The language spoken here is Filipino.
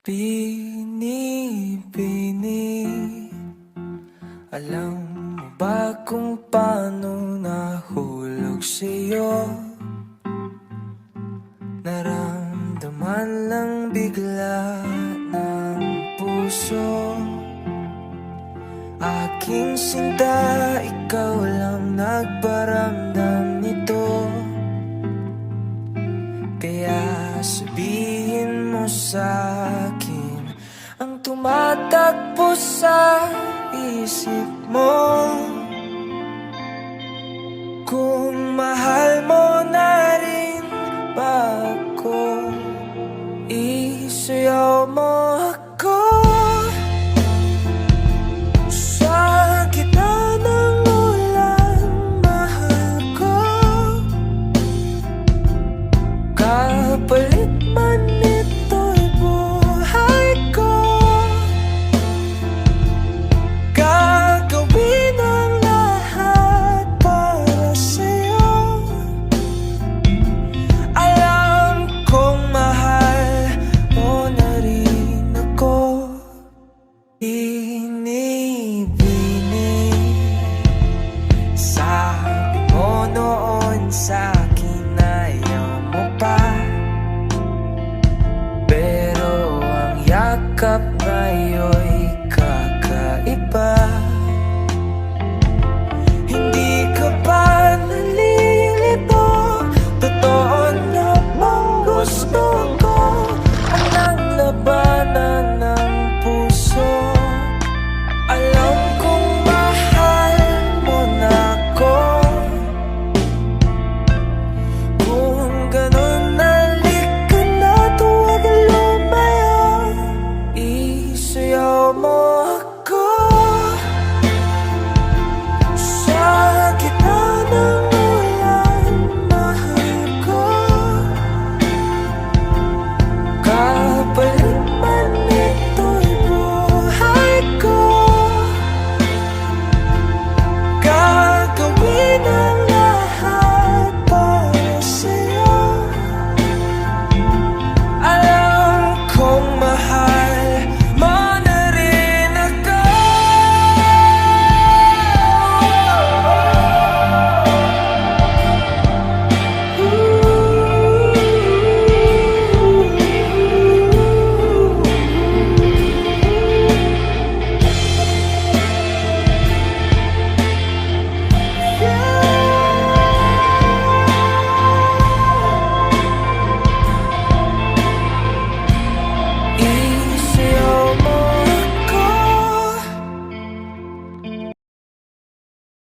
Bini-bini, alam mo ba kung paano nahulog sa'yo? Naramdaman lang bigla ng puso. Aking sinta, ikaw lang nagparamdam nito. Kaya sabihin mo sa'kin ang tumatakbo sa isip mo. Kung mahal mo na rin ba ako, isayaw mo ako sa gitna ng ulan, mahal ko. Kapalit man ito'y buhay ko, gagawin ang lahat para sa'yo. Alam kong mahal mo na rin ako. Bini-bini, sabi mo noon sa'kin ayaw mo pa, pero ang yakap ngayon'y kakaiba.